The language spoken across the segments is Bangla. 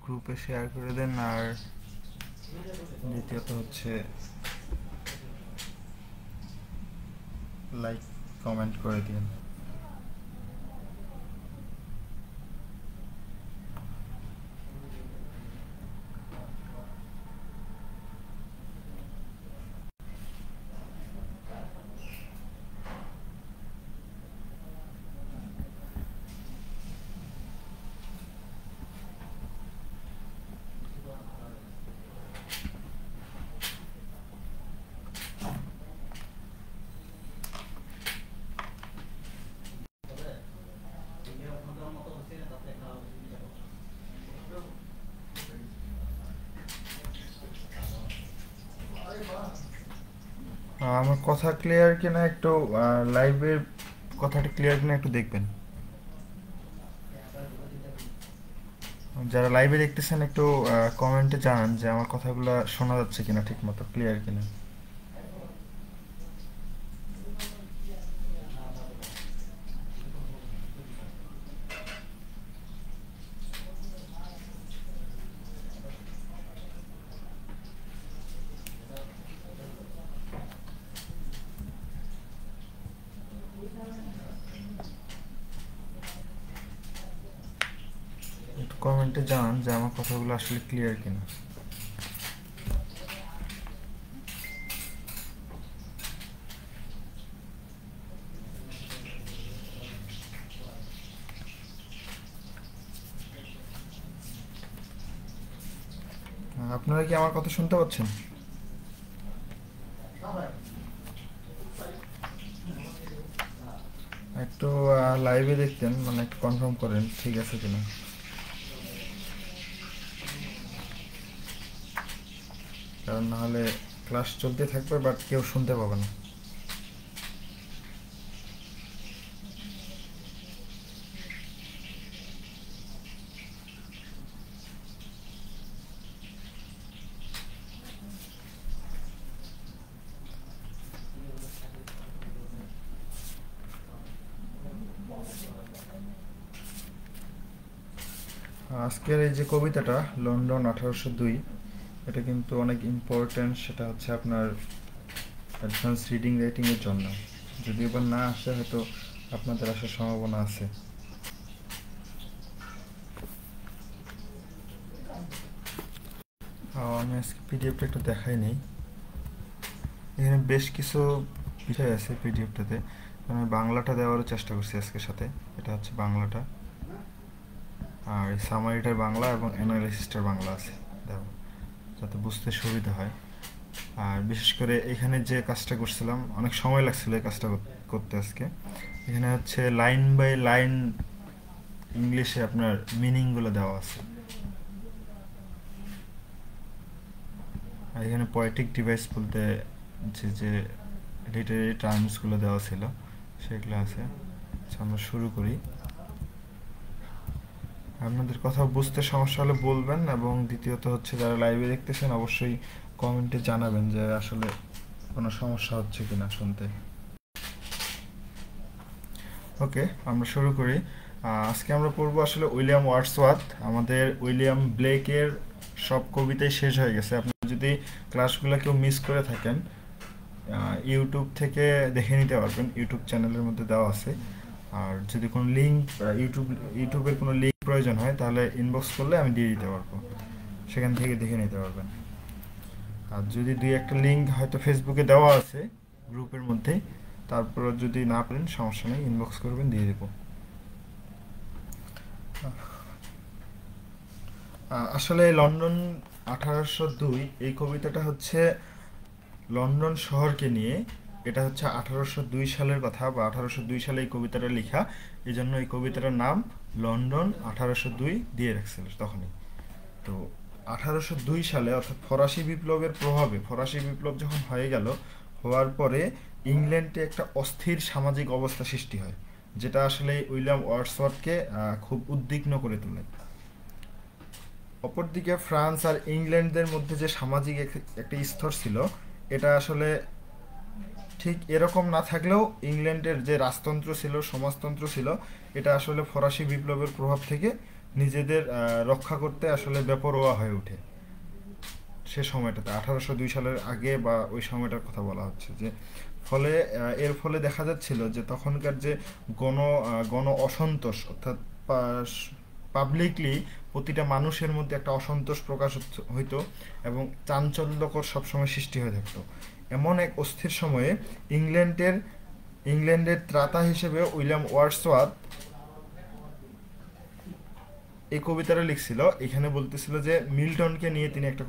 গ্রুপে শেয়ার করে দেন, আর দ্বিতীয়ত হচ্ছে লাইক কমেন্ট করে দিন। আমার কথা ক্লিয়ার কিনা একটু লাইভের কথাটা ক্লিয়ার কিনা একটু দেখবেন। যারা লাইভে দেখতেছেন একটু কমেন্টে জানান যে আমার কথাগুলো শোনা যাচ্ছে কিনা, ঠিক মতো ক্লিয়ার কিনা। একটু কমেন্টে জানান যে আমার কথাগুলো আসলে ক্লিয়ার কিনা। আপনারা কি আমার কথা শুনতে পাচ্ছেন? একটু লাইভে দেখতেন, মানে একটু কনফার্ম করেন ঠিক আছে কিনা। কারণ নাহলে ক্লাস চলতে থাকবে বাট কেউ শুনতে পাবে না। আজকের এই যে কবিতাটা লন্ডন 1802, এটা কিন্তু অনেক ইম্পর্টেন্ট। সেটা হচ্ছে আপনার অ্যাডভান্স রিডিং রাইটিংয়ের জন্য। যদি এবার না আসে হয়তো আপনাদের আসার সম্ভাবনা আছে। আমি আজকে পিডিএফটা একটু দেখাই নেই। এখানে বেশ কিছু বিষয় আছে পিডিএফটাতে। আমি বাংলাটা দেওয়ারও চেষ্টা করছি আজকের সাথে। এটা হচ্ছে বাংলাটা, আর সামারিটার বাংলা এবং অ্যানালাইসিসটার বাংলা আছে দেওয়া, যাতে বুঝতে সুবিধা হয়। আর বিশেষ করে এখানে যে কাজটা করছিলাম, অনেক সময় লাগছিল এই কাজটা করতে আজকে। এখানে হচ্ছে লাইন বাই লাইন ইংলিশে আপনার মিনিংগুলো দেওয়া আছে। আর এখানে পোয়েটিক ডিভাইস বলতে যে লিটারেরি টার্মসগুলো দেওয়া ছিল সেগুলো আছে। আচ্ছা, আমরা শুরু করি। আপনাদের কথা বুঝতে সমস্যা হলে বলবেন, এবং দ্বিতীয়ত হচ্ছে যারা লাইভে দেখতেছেন অবশ্যই কমেন্টে জানাবেন যে আসলে কোনো সমস্যা হচ্ছে কিনা শুনতে। ওকে, আমরা শুরু করি। আজকে আমরা পড়ব আসলে উইলিয়াম ওয়ার্ডসওয়ার্থ। আমাদের উইলিয়াম ব্লেকের সব কবিতাই শেষ হয়ে গেছে। আপনি যদি ক্লাসগুলো কেউ মিস করে থাকেন, ইউটিউব থেকে দেখে নিতে পারবেন, ইউটিউব চ্যানেলের মধ্যে দেওয়া আছে। আর যদি কোনো লিঙ্ক ইউটিউবের কোনো লিঙ্ক প্রয়োজন হয় তাহলে ইনবক্স করলে আমি দিয়ে দিতে পারবো, সেখান থেকে দেখে নিতে পারবেন। আর যদি দুই একটা লিঙ্ক হয়তো ফেসবুকে দেওয়া আছে গ্রুপের মধ্যে, তারপর যদি না পারেন সমস্যা নেই, ইনবক্স করবেন, দিয়ে দেবো। আসলে লন্ডন 1802 এই কবিতাটা হচ্ছে লন্ডন শহরকে নিয়ে। এটা হচ্ছে 1802 সালের কথা, বা 1802 সালে এই কবিতাটা লেখা। এই জন্য এই কবিতাটার নাম লন্ডন 1802 দিয়ে রাখছিল তখনই। তো 1802 সালে, অর্থাৎ ফরাসি বিপ্লবের প্রভাবে, ফরাসি বিপ্লব যখন হয়ে গেল, হওয়ার পরে ইংল্যান্ডে একটা অস্থির সামাজিক অবস্থা সৃষ্টি হয়, যেটা আসলে উইলিয়াম ওয়ার্ডসওয়ার্থকে খুব উদ্বিগ্ন করে তোলে। অপরদিকে ফ্রান্স আর ইংল্যান্ডের মধ্যে যে সামাজিক একটা স্তর ছিল, এটা আসলে ঠিক এরকম না থাকলেও ইংল্যান্ডের যে রাজতন্ত্র ছিল, সমাজতন্ত্র ছিল, এটা আসলে ফরাসি বিপ্লবের প্রভাব থেকে নিজেদের রক্ষা করতে আসলে বেপরোয়া হয়ে ওঠে সে সময়টাতে। 1802 সালের আগে বা ওই সময়টার কথা বলা হচ্ছে, যে ফলে এর ফলে দেখা যাচ্ছিল যে তখনকার যে গণ অসন্তোষ, অর্থাৎ পাবলিকলি প্রতিটা মানুষের মধ্যে একটা অসন্তোষ প্রকাশ হইতো এবং চাঞ্চল্যকর সবসময় সৃষ্টি হয়ে থাকতো। এমন এক অস্থির সময়ে ইংল্যান্ডের ত্রাতা হিসেবে উইলিয়াম ওয়ার্ডসওয়ার্থ এই কবিতাটা লিখছিল। এখানে বলতেছিল যে মিল্টনকে নিয়ে তিনি একটা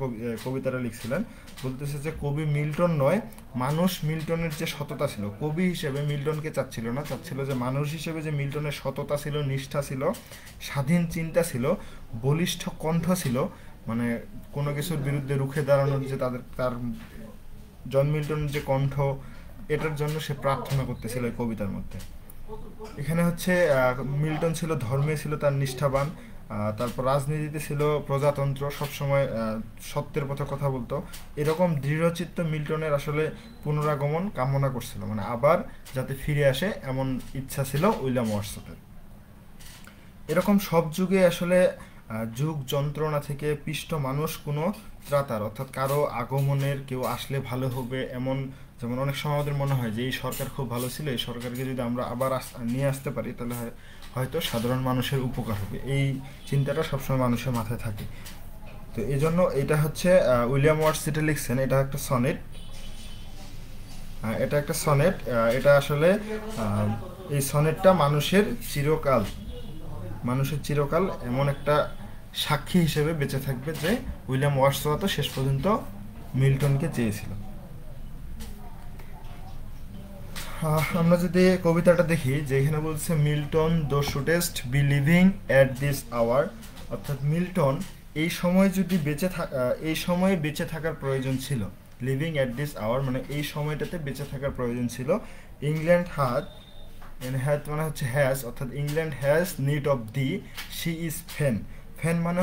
কবিতাটা লিখছিলেন। বলতেছে যে কবি মিল্টন নয়, মানুষ মিল্টনের যে সততা ছিল, কবি হিসেবে মিল্টনকে চাচ্ছিল না, চাচ্ছিল যে মানুষ হিসেবে যে মিল্টনের সততা ছিল, নিষ্ঠা ছিল, স্বাধীন চিন্তা ছিল, বলিষ্ঠ কণ্ঠ ছিল, মানে কোনো কিছুর বিরুদ্ধে রুখে দাঁড়ানোর যে তার জন মিল্টনের যে কণ্ঠ, এটার জন্য সে প্রার্থনা করতেছিল এই কবিতার মধ্যে। এখানে হচ্ছে মিল্টন ছিল ধর্মে ছিল তার নিষ্ঠাবান, তারপর রাজনীতিতে ছিল প্রজাতন্ত্র, সবসময় সত্যের পথে কথা বলতো। এরকম দৃঢ়চিত্ত মিল্টনের আসলে পুনরাগমন কামনা করছিল, মানে আবার যাতে ফিরে আসে এমন ইচ্ছা ছিল উইলিয়াম ওয়ার্ডসওয়ার্থের। এরকম সব যুগে আসলে যুগ যন্ত্রণা থেকে পিষ্ট মানুষ কোনো ত্রাতার, অর্থাৎ কারো আগমনের, কেউ আসলে ভালো হবে এমন, যেমন অনেক সময় আমাদের মনে হয় যে এই সরকার খুব ভালো ছিল, এই সরকারকে যদি আমরা আবার নিয়ে আসতে পারি তাহলে হয়তো সাধারণ মানুষের উপকার হবে, এই চিন্তাটা সবসময় মানুষের মাথায় থাকে। তো এই জন্য এটা হচ্ছে উইলিয়াম ওয়ার্ডস যেটা লিখছেন, এটা একটা সনেট। এটা আসলে এই সনেটটা মানুষের চিরকাল এমন একটা সাক্ষী হিসেবে বেঁচে থাকবে যে উইলিয়াম ওয়ার্ডসওয়ার্থ শেষ পর্যন্ত মিল্টনকে চেয়েছিল। আমরা যদি কবিতাটা দেখি, যে এখানে বলছে Milton thou shouldst be living at this hour, অর্থাৎ মিল্টন এই সময়ে বেঁচে থাকার প্রয়োজন ছিল। লিভিং অ্যাট দিস আওয়ার মানে এই সময়টাতে বেঁচে থাকার প্রয়োজন ছিল। ইংল্যান্ড মানে হচ্ছে হ্যাজ, অর্থাৎ England has need of the, she is ফেন। ফ্যান মানে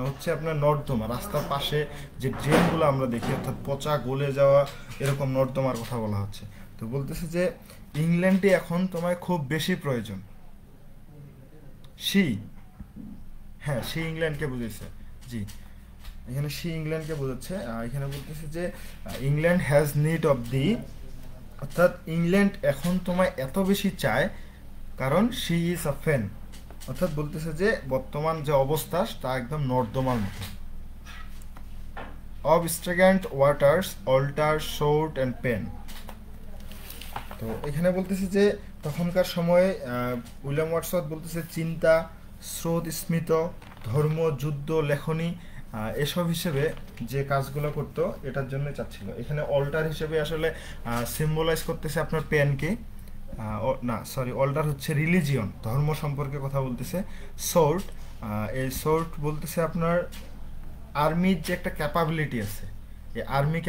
হচ্ছে আপনার নর্দমা, রাস্তার পাশে যে ড্রেনগুলো আমরা দেখি, অর্থাৎ পচা গলে যাওয়া এরকম নর্দমার কথা বলা হচ্ছে। তো বলতেছে যে ইংল্যান্ডে এখন তোমায় খুব বেশি প্রয়োজন। সে ইংল্যান্ডকে বুঝেছে, জি, এখানে সে ইংল্যান্ডকে বোঝাচ্ছে। এখানে বলতেছে যে ইংল্যান্ড হ্যাজ নিড অফ দি, অর্থাৎ ইংল্যান্ড এখন তোমায় এত বেশি চায় কারণ শি ইজ আ ফ্যান, অর্থাৎ বলতেছে যে বর্তমান যে অবস্থা তা একদম নর্দমার মতো। Of stagnant waters altar sword and pen. তো এখানে বলতেছে যে তখনকার সময়ে উইলিয়াম ওয়ার্ডসওয়ার্থ বলতেছে চিন্তা, স্রোত স্মিত, ধর্ম, যুদ্ধ, লেখনী এসব হিসেবে যে কাজগুলো করতো এটার জন্য চাচ্ছিল। এখানে অল্টার হিসেবে আসলে সিম্বলাইজ করতেছে আপনার পেনকে, অল্টার হচ্ছে রিলিজিয়ন, ধর্ম সম্পর্কে কথা বলতেছে। সোর্ট, এই সোর্ট বলতেছে আপনার আর্মির যে একটা ক্যাপাবিলিটি আছে, এই আর্মি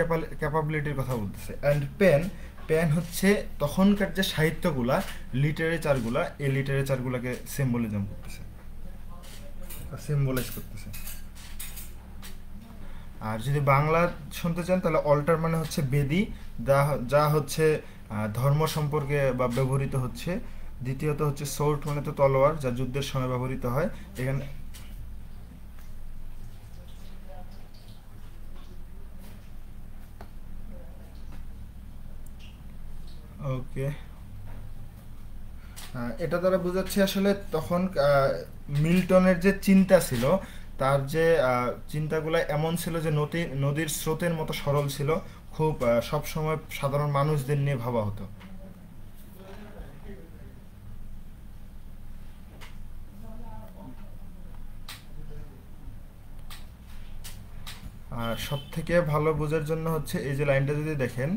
ক্যাপাবিলিটির কথা বলতেছে। অ্যান্ড পেন হচ্ছে তখনকার যে সাহিত্যগুলা, লিটারেচারগুলা, এই লিটারেচারগুলোকে সিম্বলাইজ করতেছে। আর যদি বাংলা শুনতে চান তাহলে অল্টার মানে হচ্ছে বেদি, যা হচ্ছে ধর্ম সম্পর্কে বা ব্যবহৃত হচ্ছে। দ্বিতীয়ত হচ্ছে সোর্ট মানে তো তলোয়ার, যা যুদ্ধের সময় ব্যবহৃত হয়। এখানে ওকে, এটা দ্বারা বোঝাচ্ছে আসলে তখন মিল্টনের যে চিন্তা ছিল, তার যে চিন্তাগুলো এমন ছিল যে নদীর স্রোতের মতো সরল ছিল, খুব সবসময় সাধারণ মানুষদের নিয়ে ভাবা হতো। আর সব থেকে ভালো বোঝার জন্য হচ্ছে এই যে লাইনটা যদি দেখেন,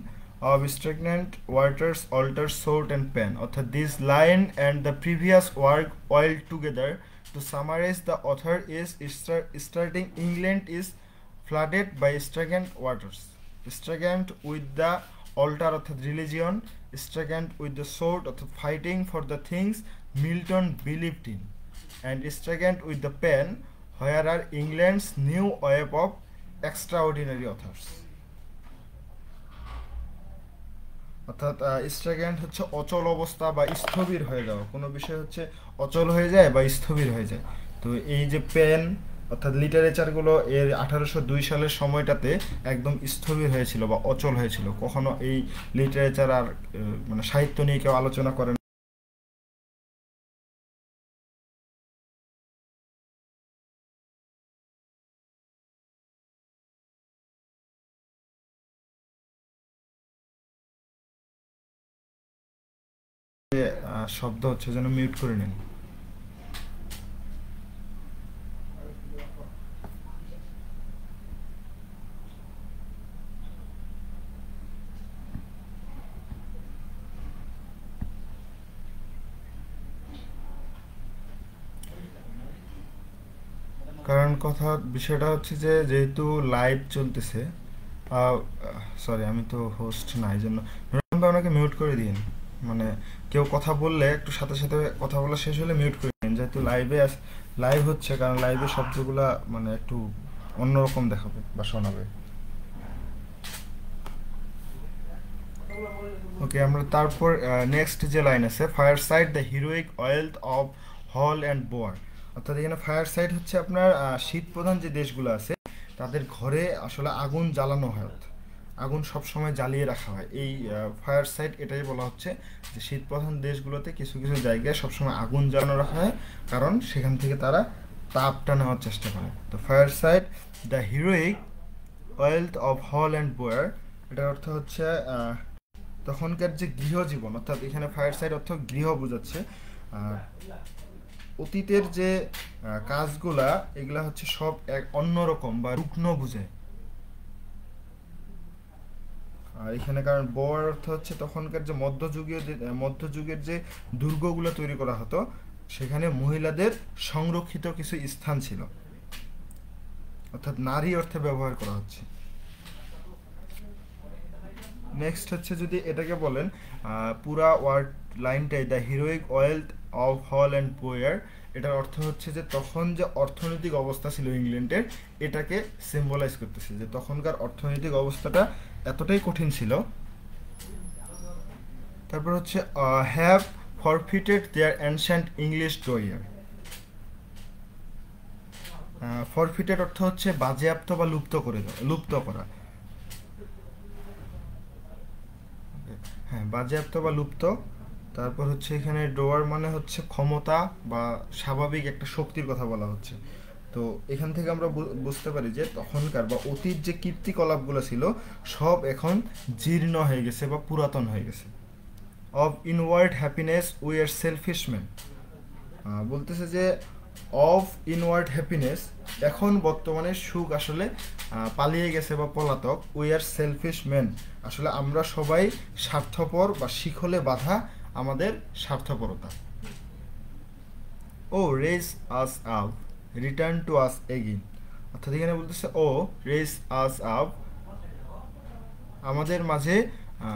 of stagnant waters alter sort and pen, অর্থাৎ this line and the previous work oiled together to summarize the author is starting England is flooded by stagnant waters. Stagnant with the altar অর্থাৎ religion, stagnant with the sword অর্থাৎ fighting for the things Milton believed in, and stagnant with the pen where are England's new wave of extraordinary authors. অর্থাৎ স্ট্যাগন্যান্ট হচ্ছে অচল অবস্থা বা স্থবির হয়ে যাওয়া, কোনো বিষয় হচ্ছে অচল হয়ে যায় বা স্থবির হয়ে যায়। তো এই যে পেন অর্থাৎ লিটারেচারগুলো এর 1802 সালের সময়টাতে একদম স্থবির হয়েছিল বা অচল হয়েছিল, কখনো এই লিটারেচার আর মানে সাহিত্য নিয়ে কেউ আলোচনা করেন। শব্দ হচ্ছে যেন মিউট করে নিন। কারণ বিষয়টা হচ্ছে যে যেহেতু লাইভ চলতেছে, সরি আমি তো হোস্ট না, এই জন্য ওনাকে মিউট করে দিন। মানে কেউ কথা বললে একটু সাথে সাথে কথা বলা শেষ হলে মিউট করে দিন, যেহেতু লাইভ হচ্ছে, কারণ লাইভে শব্দগুলা মানে একটু অন্যরকম দেখাবে বা শোনাবে। ওকে, আমরা তারপর নেক্সট যে লাইন আছে, fire side the heroic wealth of hall and Boer. অর্থাৎ এখানে ফায়ার সাইড হচ্ছে আপনার শীত প্রধান যে দেশগুলো আছে তাদের ঘরে আসলে আগুন জ্বালানো হয়, আগুন সবসময় জ্বালিয়ে রাখা হয়। এই ফায়ার সাইড এটাই বলা হচ্ছে যে শীত প্রধান দেশগুলোতে কিছু কিছু জায়গায় সবসময় আগুন জ্বালানো রাখা হয়, কারণ সেখান থেকে তারা তাপটা নেওয়ার চেষ্টা করে। তো fire side the heroic wealth of hall and bower, এটার অর্থ হচ্ছে তখনকার যে গৃহজীবন, অর্থাৎ এখানে ফায়ার সাইড অর্থ গৃহ বোঝাচ্ছে। অতীতের যে কাজগুলা এগুলা হচ্ছে সব এক অন্যরকম বা রুগ্ন বুঝে। আর এখানে কারণ বোয়ার অর্থ হচ্ছে তখনকার যে মধ্যযুগের যে দুর্গগুলো তৈরি করা হতো, সেখানে মহিলাদের সংরক্ষিত কিছু স্থান ছিল, অর্থাৎ নারী অর্থে ব্যবহার করা হচ্ছে। নেক্সট হচ্ছে যদি এটাকে বলেন পুরা ওয়ার্ড লাইনটাই the heroic wealth of hall and bower, এটার অর্থ হচ্ছে যে তখন যে অর্থনৈতিক অবস্থা ছিল ইংল্যান্ডের, এটাকে সিম্বলাইজ করতেছে যে তখনকার অর্থনৈতিক অবস্থাটা এতটাই কঠিন ছিল। তারপর হচ্ছে have forfeited their ancient English dower. Forfeited অর্থ হচ্ছে বাজেয়াপ্ত বা লুপ্ত করা। হ্যাঁ, বাজেয়াপ্ত বা লুপ্ত। তারপর হচ্ছে এখানে ডোয়ার মানে হচ্ছে ক্ষমতা বা স্বাভাবিক একটা শক্তির কথা বলা হচ্ছে। তো এখান থেকে আমরা বুঝতে পারি যে তখনকার বা অতীত যে কীর্তিকলাপগুলো ছিল সব এখন জীর্ণ হয়ে গেছে বা পুরাতন হয়ে গেছে। Of inward happiness we are selfish man, বলতেছে যে অফ ইনওয়ার্ড হ্যাপিনেস, এখন বর্তমানে সুখ আসলে পালিয়ে গেছে বা পলাতক। উই আর সেলফিশ ম্যান, আসলে আমরা সবাই স্বার্থপর বা শিখলে বাঁধা আমাদের স্বার্থপরতা। O raise us up, return to us again, অর্থাৎ এখানে বলতেছে ও রেজ আস আপ, আমাদের মাঝে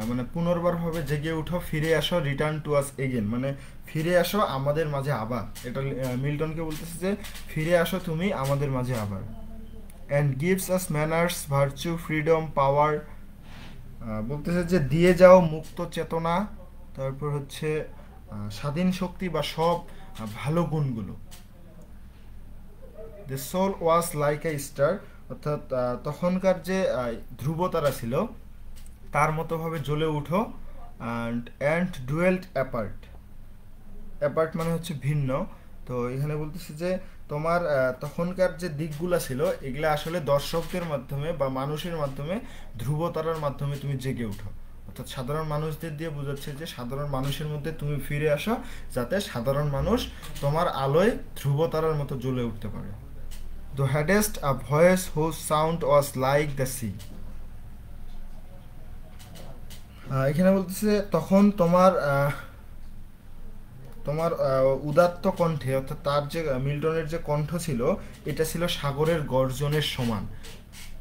মানে পুনর্বারভাবে জেগে উঠো, ফিরে আসো, রিটার্ন টু আস এগেন মানে ফিরে আসো আমাদের মাঝে আবার। এটা মিল্টনকে বলতেছে যে ফিরে আসো তুমি আমাদের মাঝে আবার। And gives us manners, virtue, freedom, power, বলতেছে যে দিয়ে যাও মুক্ত চেতনা, তারপর হচ্ছে স্বাধীন শক্তি বা সব ভালো গুণগুলো। The soul was like a star, অর্থাৎ তখনকার যে ধ্রুবতারা ছিল তার মতোভাবে জ্বলে উঠো। অ্যান্ড ডুয়েল্ট অ্যাপার্ট, অ্যাপার্ট মানে হচ্ছে ভিন্ন। তো এখানে বলতেছে যে তোমার তখনকার যে দিকগুলা ছিল এগুলা আসলে দর্শকদের মাধ্যমে বা মানুষের মাধ্যমে, ধ্রুবতারার মাধ্যমে তুমি জেগে উঠো। অর্থাৎ সাধারণ মানুষদের দিয়ে বোঝাচ্ছে যে সাধারণ মানুষের মধ্যে তুমি ফিরে আসো, যাতে সাধারণ মানুষ তোমার আলোয় ধ্রুবতারার মতো জ্বলে উঠতে পারে। The hadst a voice whose sound was like the sea, এখানে বলতেছে তখন তোমার তোমার উদাত্ত কণ্ঠে, অর্থাৎ তার যে মিল্টনের যে কণ্ঠ ছিল এটা ছিল সাগরের গর্জনের সমান।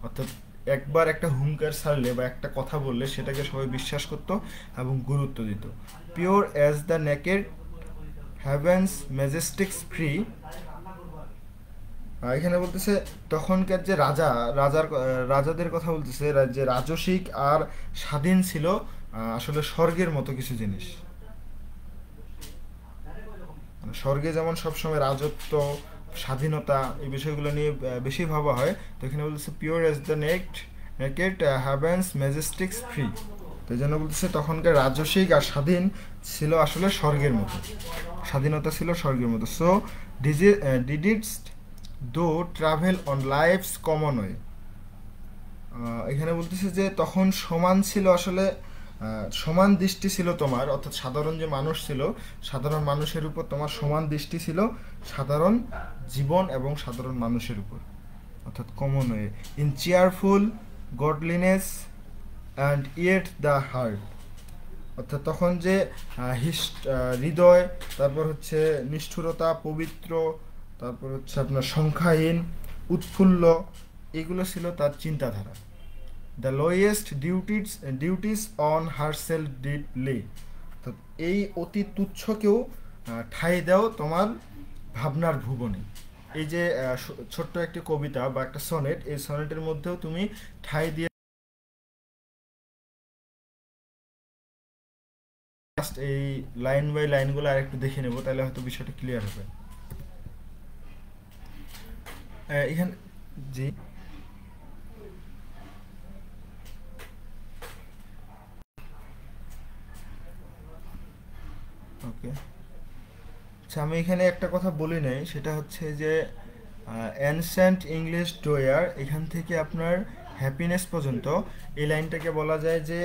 অর্থাৎ একবার একটা হুঙ্কার ছাড়লে বা একটা কথা বললে সেটাকে সবাই বিশ্বাস করত এবং গুরুত্ব দিত। Pure as the naked heavens majestics free, এখানে বলতেছে তখনকার যে রাজাদের কথা বলতেছে, যে রাজসিক আর স্বাধীন ছিল আসলে স্বর্গের মতো কিছু জিনিস। স্বর্গে যেমন সবসময় রাজত্ব, স্বাধীনতা, এই বিষয়গুলো নিয়ে বেশি ভাবা হয়। তো এখানে বলতেছে pure as the naked heavens majestics free. তো এই জন্য বলতেছে তখনকার রাজসিক আর স্বাধীন ছিল আসলে স্বর্গের মতো, স্বাধীনতা ছিল স্বর্গের মতো। So didst thou travel on life's common way. এখানে বলতেছে যে তখন সমান ছিল আসলে, সমান দৃষ্টি ছিল তোমার, অর্থাৎ সাধারণ যে মানুষ ছিল, সাধারণ মানুষের উপর তোমার সমান দৃষ্টি ছিল, সাধারণ জীবন এবং সাধারণ মানুষের উপর, অর্থাৎ common way. In cheerful godliness and yet the heart. অর্থাৎ তখন যে হৃদয়, তারপর হচ্ছে নিষ্ঠুরতা, পবিত্র, তারপর হচ্ছে আপনার সংখ্যাহীন, উৎফুল্ল, এগুলো ছিল তার চিন্তাধারা। The lowest duties on herself did লে। তো এই অতি তুচ্ছকেও ঠাঁই দাও তোমার ভাবনার ভুবনে। এই যে ছোট্ট একটি কবিতা বা একটা সনেট, এই সনেটের মধ্যেও তুমি ঠাঁই দিয়ে এই লাইন বাই লাইনগুলো আর একটু দেখে নেব, তাহলে হয়তো বিষয়টা ক্লিয়ার হবে। এখানে জি ওকে, আচ্ছা আমি এখানে একটা কথা বলি নাই, সেটা হচ্ছে যে অ্যানসেন্ট ইংলিশ ডোয়ার, এখান থেকে আপনার হ্যাপিনেস পর্যন্ত এই লাইনটাকে বলা যায় যে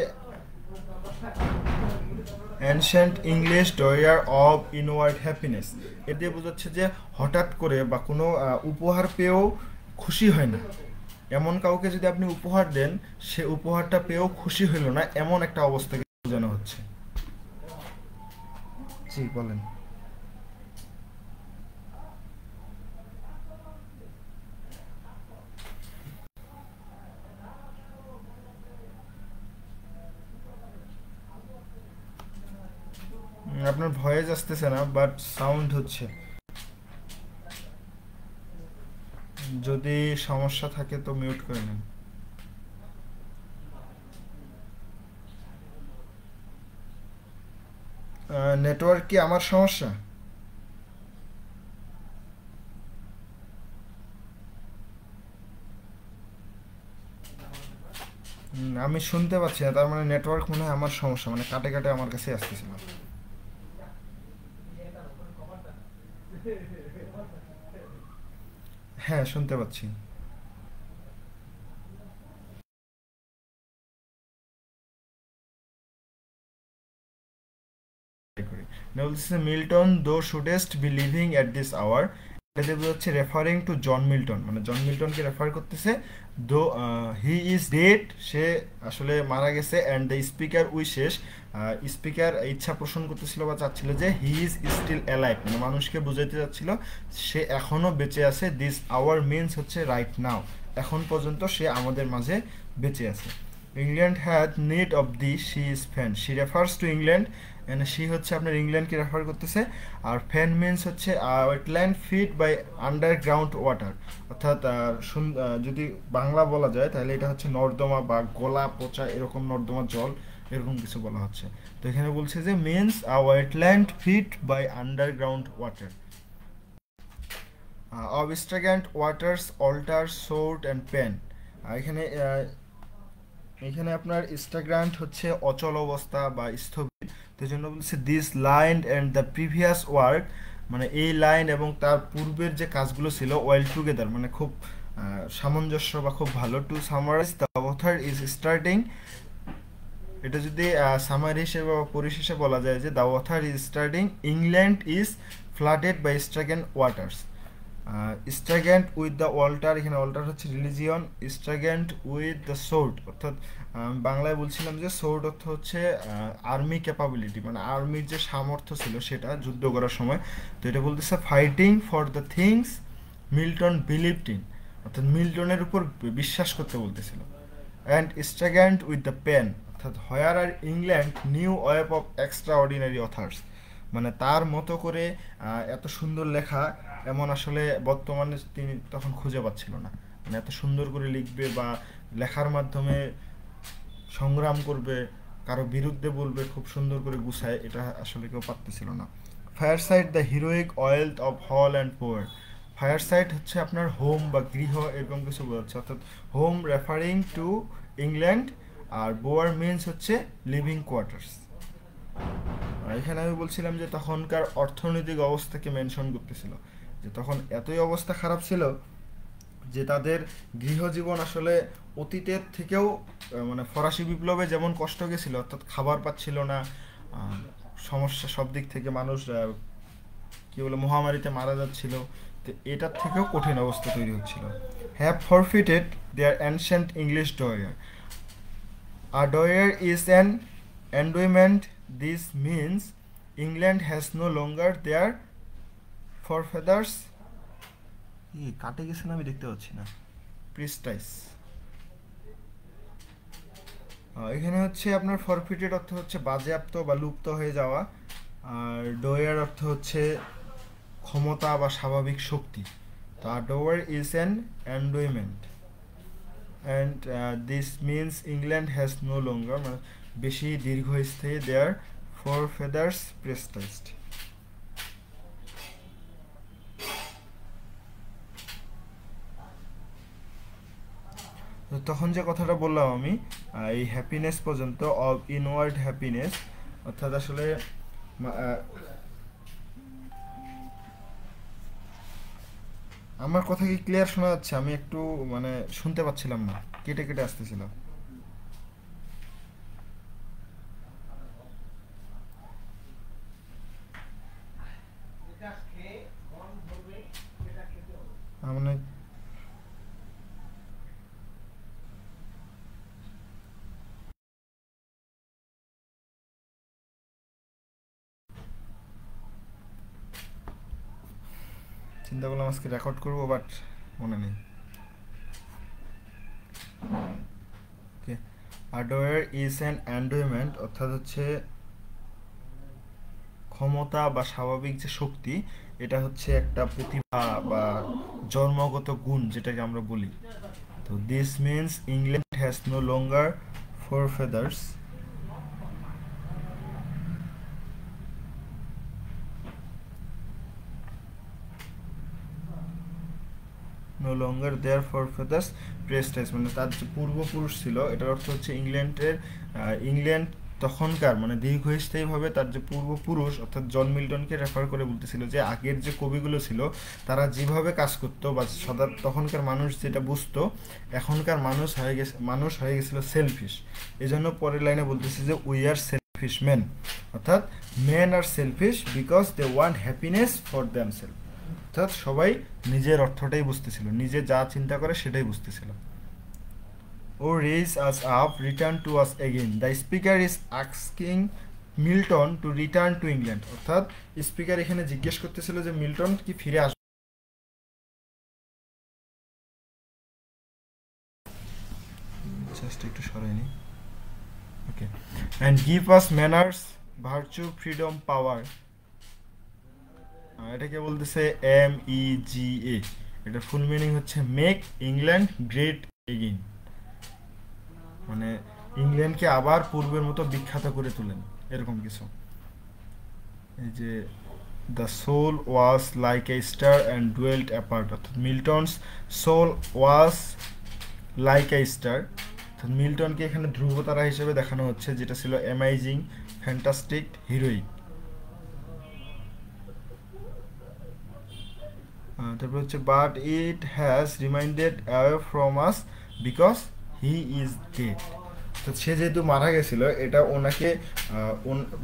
ancient English dower of inward happiness. এ দিয়ে বোঝাচ্ছে যে হঠাৎ করে বা কোনো উপহার পেয়েও খুশি হয় না, এমন কাউকে যদি আপনি উপহার দেন, সে উপহারটা পেয়েও খুশি হইল না, এমন একটা অবস্থাকে বোঝানো হচ্ছে। জি বলেন। আপনার ভয়েস আসতেছে না, বাট সাউন্ড হচ্ছে। যদি সমস্যা থাকে তো মিউট করে নেন। নেটওয়ার্ক কি আমার সমস্যা? আমি শুনতে পাচ্ছি না, তার মানে নেটওয়ার্ক মনে হয় আমার সমস্যা, মানে কাটে কাটে আমার কাছে আসতেছিল। হ্যাঁ শুনতে পাচ্ছি। করি না, বলতেছে Milton thou shouldst be living at this hour. এটাতে বোঝাচ্ছে রেফারিং টু জন মিল্টন, মানে জন মিল্টনকে রেফার করতেছে। দো হি ইজ ডেড, সে আসলে মারা গেছে। And the speaker wishes, speaker ইচ্ছা পোষণ করতেছিল বা চাচ্ছিল যে হি ইজ স্টিল অ্যালাইভ, মানে মানুষকে বুঝাইতে চাচ্ছিল সে এখনো বেঁচে আছে। দিস আওয়ার মিনস হচ্ছে রাইট নাও, এখন পর্যন্ত সে আমাদের মাঝে বেঁচে আছে। England had need of the she is fen, she refers to England, এখানে শি হচ্ছে আপনার ইংল্যান্ডকে রেফার করতেছে। আর ফ্যান মিনস হচ্ছে wetland feed by underground water, অর্থাৎ যদি বাংলা বলা যায় তাহলে এটা হচ্ছে নর্দমা বা গলা পচা এরকম নর্দমা জল, এরকম কিছু বলা হচ্ছে। তো এখানে বলছে যে means wetland feed by underground water. Of stagnant waters altar sword and pen. এখানে এখানে আপনার স্টাগ্রান্ট হচ্ছে অচল অবস্থা বা স্থবির। তো জন্য বলছে this line and the previous work, মানে এই লাইন এবং তার পূর্বের যে কাজগুলো ছিল ওয়েল টুগেদার, মানে খুব সামঞ্জস্য বা খুব ভালো। To summarize the author is স্টার্টিং, এটা যদি সামারি হিসেবে বা পরিশেষে বলা যায় যে দ্য অথর ইজ স্টার্টিং England is flooded by stagnant waters. Stagnant with the altar, এখানে অল্টার হচ্ছে religion. Stagnant with the sword, অর্থাৎ বাংলায় বলছিলাম যে সোর্ড অর্থ হচ্ছে আর্মি ক্যাপাবিলিটি, মানে আর্মির যে সামর্থ্য ছিল সেটা যুদ্ধ করার সময়। তো এটা বলতেছে fighting for the things Milton believed in, অর্থাৎ মিল্টনের উপর বিশ্বাস করতে বলতেছিল। And stagnant with the pen, অর্থাৎ where are England new web of extraordinary authors, মানে তার মতো করে এত সুন্দর লেখা এমন আসলে বর্তমানে তিনি তখন খুঁজে পাচ্ছিল না, মানে এত সুন্দর করে লিখবে বা লেখার মাধ্যমে সংগ্রাম করবে, কারো বিরুদ্ধে বলবে, খুব সুন্দর করে গুছায়, এটা আসলে কেউ পারতেছিল না। Fireside the heroic wealth of hall and bower, fireside হচ্ছে আপনার হোম বা গৃহ এরকম কিছু বোঝাচ্ছে, অর্থাৎ হোম রেফারিং টু ইংল্যান্ড, আর বোয়ার মিনস হচ্ছে লিভিং কোয়ার্টার্স। এখানে আমি বলছিলাম যে তখনকার অর্থনৈতিক অবস্থাকে মেনশন করতেছিল, যে তখন এতই অবস্থা খারাপ ছিল যে তাদের গৃহজীবন আসলে অতীতের থেকেও মানে ফরাসি বিপ্লবে যেমন কষ্ট গেছিল, অর্থাৎ খাবার পাচ্ছিল না, সমস্যা সব দিক থেকে মানুষ কি বলে মহামারীতে মারা যাচ্ছিল, তো এটার থেকেও কঠিন অবস্থা তৈরি হচ্ছিল। Have forfeited their ancient English dower. A doyer is an endowment. This means England has no longer their forefathers. কাটে গেছে না, আমি দেখতে পাচ্ছি না। প্রিস্টাইস। এখানে হচ্ছে আপনার ফরফিটেড অর্থ হচ্ছে বাজেয়াপ্ত বা লুপ্ত হয়ে যাওয়া, আর ডোয়ার অর্থ হচ্ছে ক্ষমতা বা স্বাভাবিক শক্তি। তো a dower is an endowment and this means England has no longer মানে বেশি দীর্ঘস্থায়ী their forefathers prestiged. তো তখন যে কথাটা বললাম আমি এই হ্যাপিনেস পর্যন্ত, অফ ইনওয়ার্ড হ্যাপিনেস, অর্থাৎ আসলে আমার কথা কি ক্লিয়ার শোনা যাচ্ছে? আমি একটু মানে শুনতে পাচ্ছিলাম না, কেটে কেটে আসতেছিল। মানে চিন্তা করলাম আজকে রেকর্ড করবো, বাট মনে নেই। ওকে, আডোয়ার ইজ অ্যান এন্ডোমেন্ট অর্থাৎ হচ্ছে ক্ষমতা বা স্বাভাবিক যে শক্তি, এটা হচ্ছে একটা প্রতিভা বা জন্মগত গুণ যেটাকে আমরা বলি। তো this means England has no longer forefathers, no longer their forefathers prestige, মানে তার যে পূর্বপুরুষ ছিল, এটার অর্থ হচ্ছে ইংল্যান্ড তখনকার মানে দীর্ঘস্থায়ীভাবে তার যে পূর্বপুরুষ অর্থাৎ জন মিল্টনকে রেফার করে বলতেছিল যে আগের যে কবিগুলো ছিল তারা যেভাবে কাজ করতো বা তখনকার মানুষ যেটা বুঝতো, এখনকার মানুষ হয়ে গেছিল সেলফিশ। এই জন্য পরের লাইনে বলতেছে যে উই আর সেলফিশ মেন, অর্থাৎ men are selfish because they want happiness for themselves, অর্থাৎ সবাই নিজের অর্থটাই বুঝতেছিল, নিজে যা চিন্তা করে সেটাই বুঝতেছিল। O raise us up, return to us again, the speaker is asking Milton to return to England, অর্থাৎ স্পিকার এখানে জিজ্ঞেস করতেছিল যে মিল্টন কি ফিরে আসবে। জাস্ট একটু সরাইনি। Okay, and give us manners, virtue, freedom, power. এটাকে বলতেছে MEGA, এটা ফুল মিনিং হচ্ছে মেক ইংল্যান্ড গ্রেট এগেইন, মানে ইংল্যান্ডকে আবার পূর্বের মতো বিখ্যাত করে তোলেন, এরকম কিছু। এই যে the soul was like a star and dwelt apart, অর্থাৎ Milton's soul was like a star, অর্থাৎ মিল্টনকে এখানে ধ্রুবতারা হিসেবে দেখানো হচ্ছে, যেটা ছিল অ্যামেজিং, ফ্যান্টাস্টিক, হিরোইক। তারপর হচ্ছে but it has reminded away from us because he is dead, তো সে যেহেতু মারা গেছিল এটা ওনাকে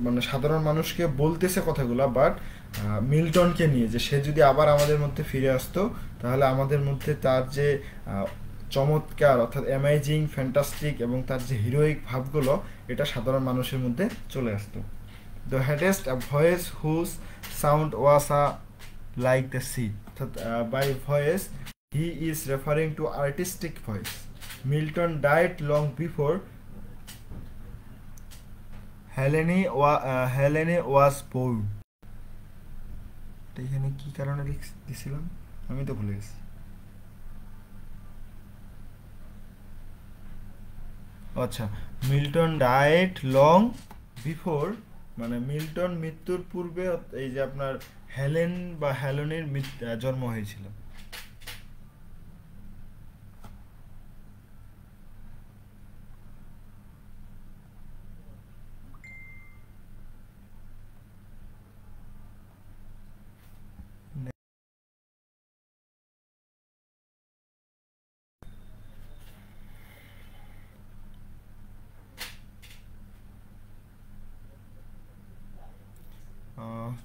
মানে সাধারণ মানুষকে বলতেছে কথাগুলো, বাট মিল্টনকে নিয়ে, যে সে যদি আবার আমাদের মধ্যে ফিরে আসতো তাহলে আমাদের মধ্যে তার যে চমৎকার অর্থাৎ অ্যামেজিং, ফ্যান্টাস্টিক এবং তার যে হিরোইক ভাবগুলো এটা সাধারণ মানুষের মধ্যে চলে আসতো। The hadst a voice whose sound was a like the sea, অর্থাৎ by voice he is referring to artistic voice. Milton died long before হেলেনে ওয়াজ বোর্ন। এখানে কি কারণে দিছিলাম আমি তো ভুলে গেছি। আচ্ছা, মিল্টন ডাইড লং বিফোর, মানে মিল্টন মৃত্যুর পূর্বে এই যে আপনার হেলেন বা হেলেনের জন্ম হয়েছিল।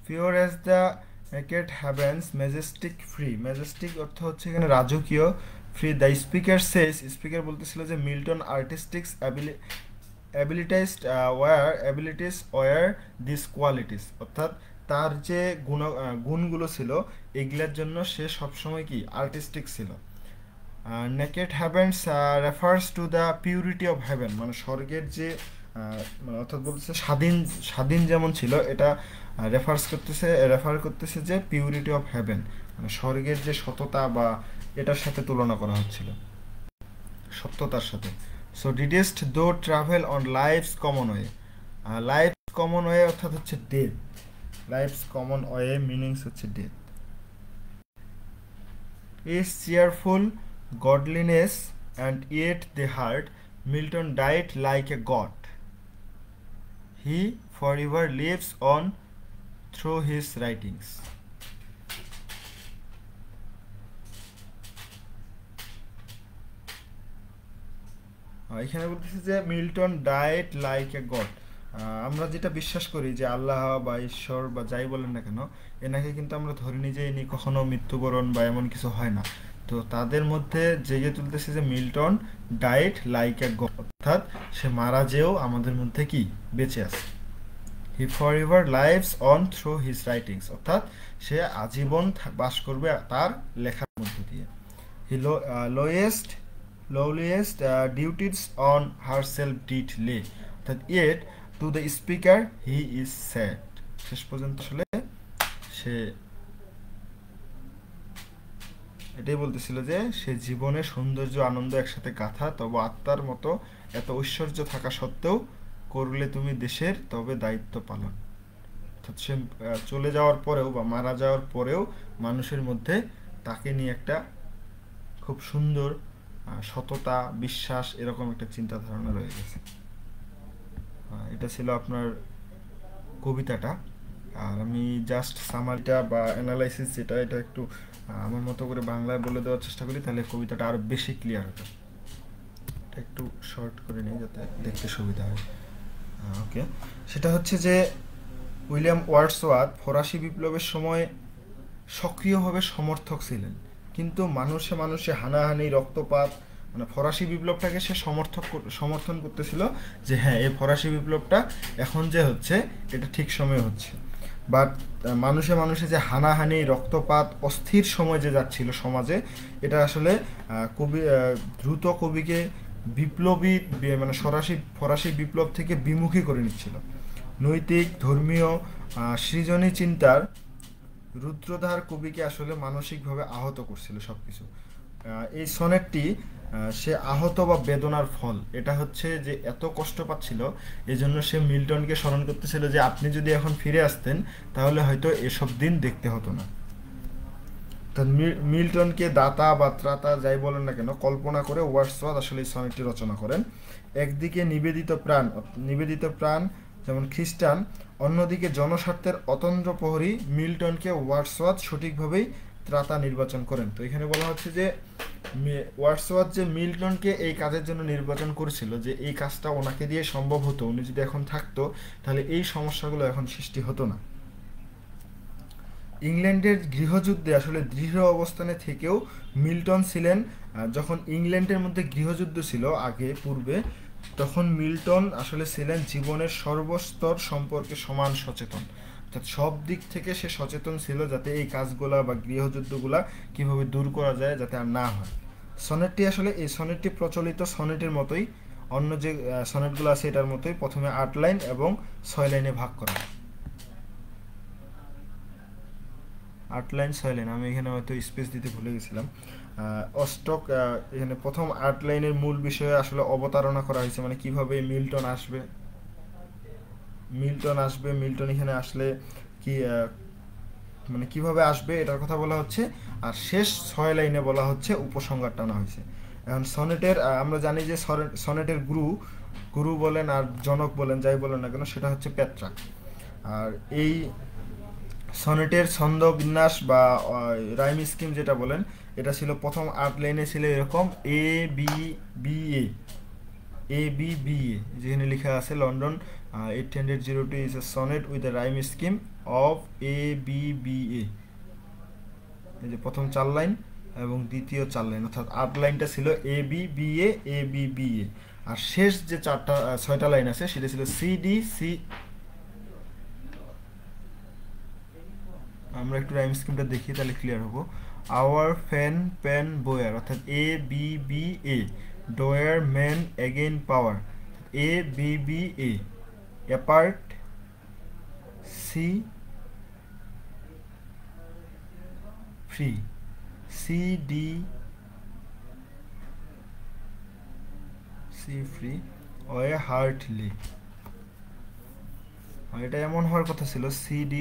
Pure as the naked heavens, majestic free. Majestic অর্থ হচ্ছে এখানে রাজকীয়, free the speaker says, speaker বলতেছিল যে Milton artistics abilities were these qualities, অর্থাৎ তার যে গুণগুলো ছিল এগুলোর জন্য সে সবসময় কি আর্টিস্টিক ছিল। Naked heavens refers to the purity of haven, মানে স্বর্গের যে মানে অর্থাৎ বলতেছে স্বাধীন, স্বাধীন যেমন ছিল এটা রেফার করতেছে যে পিউরিটি অফ হেভেন, মানে স্বর্গের যে সততা বা এটার সাথে তুলনা করা হচ্ছিল, সত্যতার সাথে। So didst thou travel on life's common way, life's common way অর্থাৎ হচ্ছে death, life's common way meanings হচ্ছে death. is cheerful godliness and yet the heart, Milton died like a god, he forever lives on through his writings. এখানে বলতেছে যে Milton died like a god, আমরা যেটা বিশ্বাস করি যে আল্লাহ বা ঈশ্বর বা যাই বলেন না কেন এনাকে কিন্তু আমরা ধরে নিই যে ইনি কখনো মৃত্যুবরণ বা এমন কিছু হয় না। তো তাদের মধ্যে জেগে তুলতেছে যে Milton died like a god, অর্থাৎ সে মারা যেও আমাদের মধ্যে কি বেঁচে আছে। He forever lives on through his writings, অর্থাৎ সে আজীবন বাস করবে তার লেখার মধ্য দিয়ে। হি lowliest duties on herself did lay, অর্থাৎ yet to the speaker he is sad, শেষ পর্যন্ত আসলে সে এটাই বলতেছিল যে সে জীবনে সৌন্দর্য আনন্দ একসাথে গাথা, তবে আত্মার মতো এত ঐশ্বর্য থাকা সত্ত্বেও করলে তুমি দেশের তবে দায়িত্ব পালন, অর্থাৎ সে চলে যাওয়ার পরেও বা মারা যাওয়ার পরেও মানুষের মধ্যে তাকে নিয়ে একটা খুব সুন্দর সততা, বিশ্বাস, এরকম একটা চিন্তা ধারণা রয়ে গেছে। এটা ছিল আপনার কবিতাটা। আর আমি জাস্ট সামারিটা বা অ্যানালাইসিস যেটা এটা একটু আমার মতো করে বাংলায় বলে দেওয়ার চেষ্টা করি, তাহলে কবিতাটা আরও বেশি ক্লিয়ার হবে। এটা একটু শর্ট করে নিই যাতে দেখতে সুবিধা হয়। ওকে, সেটা হচ্ছে যে উইলিয়াম ওয়ার্ডসওয়ার্থ ফরাসি বিপ্লবের সময় সক্রিয়ভাবে সমর্থক ছিলেন, কিন্তু মানুষে মানুষে হানাহানি, রক্তপাত, মানে ফরাসি বিপ্লবটাকে সে সমর্থন করতেছিল যে হ্যাঁ এই ফরাসি বিপ্লবটা এখন যে হচ্ছে এটা ঠিক সময়ে হচ্ছে। বাট মানুষে মানুষে যে হানাহানি, রক্তপাত, অস্থির সময় যে যাচ্ছিল সমাজে, এটা আসলে দ্রুত কবিকে বিপ্লবী মানে ফরাসি বিপ্লব থেকে বিমুখী করে নিচ্ছিল। নৈতিক, ধর্মীয়, সৃজনী চিন্তার রুদ্রধার কবিকে আসলে মানসিকভাবে আহত করছিল সবকিছু। এই সনেটটি সে আহত বা বেদনার ফল, এটা হচ্ছে যে এত কষ্ট পাচ্ছিল, এজন্য সে মিল্টনকে স্মরণ করতেছিল যে আপনি যদি এখন ফিরে আসতেন তাহলে হয়তো এসব দিন দেখতে হতো না। তো মিল্টনকে দাতা বা ত্রাতা যাই বলেন না কেন কল্পনা করে ওয়ার্ডসওয়ার্থ আসলে এই সনেটটি রচনা করেন। একদিকে নিবেদিত প্রাণ যেমন খ্রিস্টান, অন্যদিকে জনস্বার্থের অতন্দ্র প্রহরী মিল্টনকে ওয়ার্ডসওয়ার্থ সঠিকভাবেই ত্রাতা নির্বাচন করেন। তো এখানে বলা হচ্ছে যে ওয়ার্ডসওয়ার্থ যে মিল্টনকে এই কাজের জন্য নির্বাচন করেছিল, যে এই কাজটা ওনাকে দিয়ে সম্ভব হতো, উনি যদি এখন থাকতো তাহলে এই সমস্যাগুলো এখন সৃষ্টি হতো না। ইংল্যান্ডের গৃহযুদ্ধে আসলে দৃঢ় অবস্থানে থেকেও মিল্টন ছিলেন, যখন ইংল্যান্ডের মধ্যে গৃহযুদ্ধ ছিল পূর্বে, তখন মিল্টন আসলে ছিলেন জীবনের সর্বস্তর সম্পর্কে সমান সচেতন, অর্থাৎ সব দিক থেকে সে সচেতন ছিল যাতে এই কাজগুলা বা গৃহযুদ্ধগুলা কিভাবে দূর করা যায় যাতে আর না হয়। এই সনেটটি প্রচলিত সনেটের মতোই, অন্য যে সনেটগুলো আছে এটার মতোই, প্রথমে 8 লাইন এবং 6 লাইনে ভাগ করা। 8 লাইন 6 লাইন, আমি এখানে হয়তো স্পেস দিতে ভুলে গেছিলাম। এখানে প্রথম 8 লাইনের মূল বিষয়ে আসলে অবতারণা করা হয়েছে, মানে কিভাবে মিল্টন আসবে, মিল্টন এখানে আসলে কি মানে কিভাবে আসবে এটার কথা বলা হচ্ছে। আর শেষ 6 লাইনে বলা হচ্ছে উপসংহার টানা হয়েছে। এখন সনেটের আমরা জানি যে সনেটের গুরু বলেন আর জনক বলেন যাই বলেন না কেন সেটা হচ্ছে পেট্রাক। আর এই সনেটের ছন্দ বিন্যাস বা রাইম স্কিম যেটা বলেন, এটা ছিল প্রথম 8 লাইনে ছিল এরকম A B B A, ABBA, যেখানে লেখা আছে London 802 is a sonnet with a rhyme scheme of ABBA। এই যে প্রথম 4 লাইন এবং দ্বিতীয় 4 লাইন, অর্থাৎ 8 লাইনটা ছিল ABBA ABBA, আর শেষ যে 6টা লাইন আছে সেটা ছিল CDC। আমরা একটু রাইম স্কিমটা দেখি তাহলে ক্লিয়ার হবো। আওয়ার ফ্যান প্যান বয়ার, অর্থাৎ ABBA, dower man again power, ABBA, apart sea free, CD sea free, way heartily. এটা এমন হওয়ার কথা ছিল CD।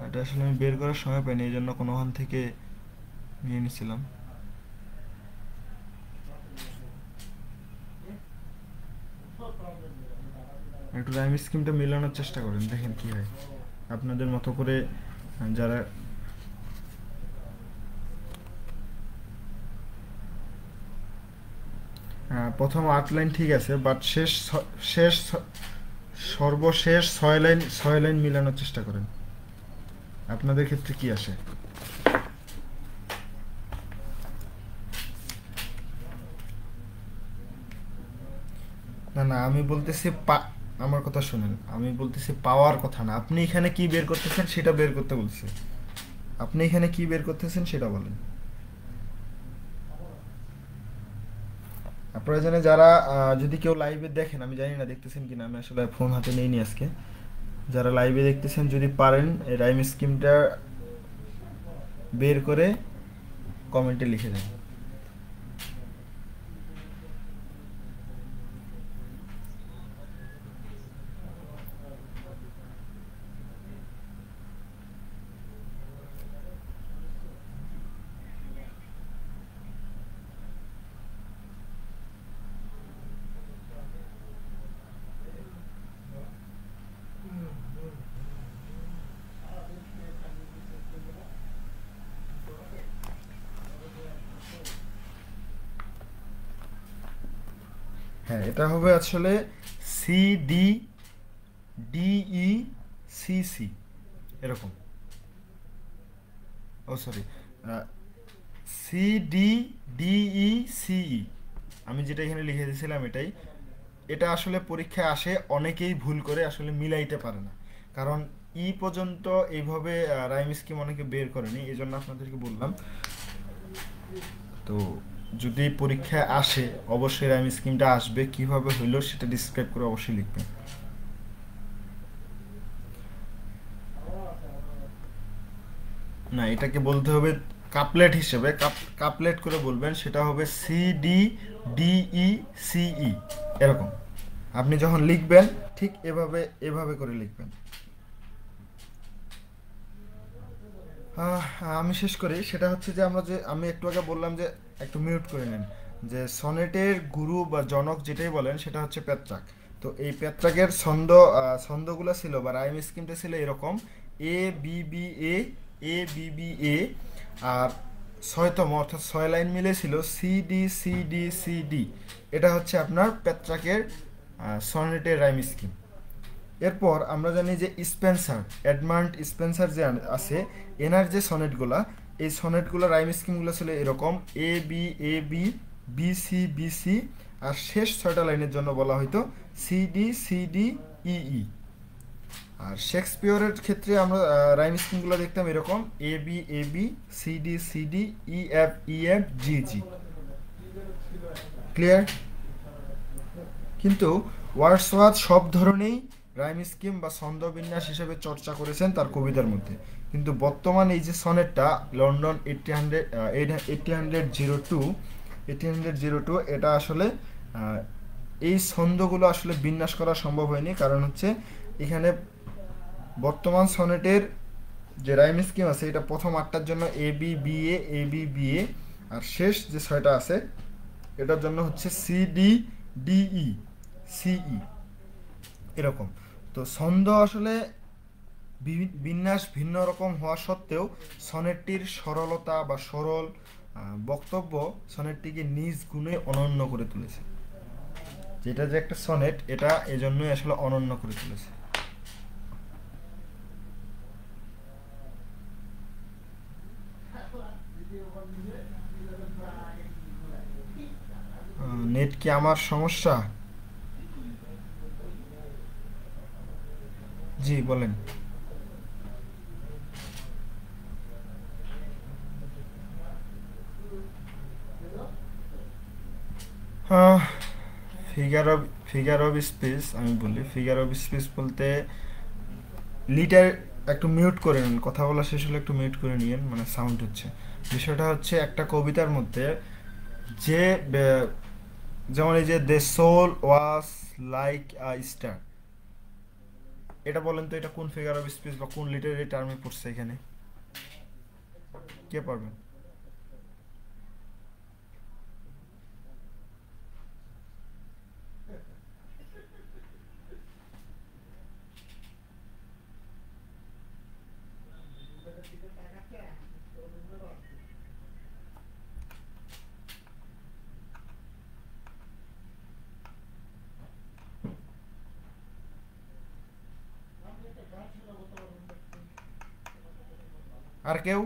এটা আসলে আমি বের করার সময় পাইনি, এই জন্য কোনোখান থেকে নিয়ে নিছিলাম। একটু রাইম স্কিমটা মিলানোর চেষ্টা করেন, দেখেন কি হয় আপনাদের মতো করে। যারা প্রথম 8 লাইন ঠিক আছে, বাট সর্বশেষ 6 লাইন মিলানোর চেষ্টা করেন, আপনাদের ক্ষেত্রে কি আসে। না আমি বলতেছি আমার কথা শুনেন, আমি বলতেছি পাওয়ার কথা না। আপনি এখানে কি বের করতেছেন সেটা বের করতে বলছি, আপনি এখানে কি বের করতেছেন সেটা বলেন। আপনারা জানেন, যারা যদি কেউ লাইভে দেখেন, আমি জানি না দেখতেছেন কিনা, আমি আসলে ফোন হাতে নেইনি আজকে। যারা লাইভে দেখতেছেন যদি পারেন এই রাইম স্কিমটা বের করে কমেন্টে লিখে দেন। হ্যাঁ, এটা হবে আসলে CDDECC এরকম। ও সরি, CDDECE, আমি যেটা এখানে লিখে দিয়েছিলাম এটাই। এটা আসলে পরীক্ষায় আসে, অনেকেই ভুল করে আসলে মিলাইতে পারে না, কারণ পর্যন্ত এইভাবে রাইম স্কিম অনেকে বের করেনি, এই জন্য আপনাদেরকে বললাম। তো যদি পরীক্ষায় আসে অবশ্যই রাইম স্কিমটা আসবে, কিভাবে হইলো সেটা ডিসক্রাইব করে অবশ্যই লিখবেন। না, এটাকে বলতে হবে কাপলেট হিসেবে, কাপলেট করে বলবেন, সেটা হবে CDDECE এরকম। আপনি যখন লিখবেন ঠিক এভাবে করে লিখবেন। আমি শেষ করি, সেটা হচ্ছে যে আমি একটু আগে বললাম যে একটু মিউট করে নেন, যে সনেটের গুরু বা জনক যেটাই বলেন সেটা হচ্ছে পেত্রাক। তো এই পেত্রাকের ছন্দগুলো ছিল বা রাইম স্কিমটা ছিল এরকম: ABBA, আর 6তম অর্থাৎ 6 লাইন মিলে ছিল CD। এটা হচ্ছে আপনার পেত্রাকের সনেটের রাইম স্কিম। এরপর আমরা জানি যে এডমান্ড স্পেন্সার যে আছে, এনার যে সনেটগুলা, এই সনেটগুলো রাইম স্কিমগুলো ছিল এরকম: ABAB, BC, আর শেষ 6টা লাইনের জন্য বলা হয়তো CDE। আর শেক্সপিয়রের ক্ষেত্রে আমরা রাইম স্কিমগুলো দেখতাম এরকম: ABAB, CD, EF, ক্লিয়ার? কিন্তু ওয়ার্ডসওয়ার্থ সব ধরনেরই রাইম স্কিম বা ছন্দবিন্যাস হিসেবে চর্চা করেছেন তার কবিতার মধ্যে। কিন্তু বর্তমানে এই যে সনেটটা লন্ডন 1802, এটা আসলে এই ছন্দগুলো আসলে বিন্যাস করা সম্ভব হয়নি, কারণ হচ্ছে এখানে বর্তমান সনেটের যে রাইম স্কিম আছে এটা প্রথম 8টার জন্য ABBA, আর শেষ যে 6টা আছে এটার জন্য হচ্ছে CDDECE এরকম। তো ছন্দ আসলে বিন্যাস ভিন্ন রকম হওয়া সত্ত্বেও সনেটটির সরলতা বা সরল বক্তব্য সনেটটিকে নিজ গুণে অনন্য করে তুলেছে। যেটা যে একটা সনেট, এটা এজন্যই আসলে অনন্য করে তুলেছে। নেট কি আমার সমস্যা? জি বলেন। Figure of figure of speech আমি বলি, ফিগার অফ স্পিচ বলতে লিটার একটু মিউট করে নিন, কথা বলা শেষ হলে একটু মিউট করে নিন, মানে সাউন্ড হচ্ছে। বিষয়টা হচ্ছে একটা কবিতার মধ্যে যে যেমন এই যে the soul was like a star, এটা বলেন তো এটা কোন ফিগার অফ স্পিচ বা কোন লিটারেরি টার্মে পড়ছে এখানে? কে পারবেন? আর কেউ?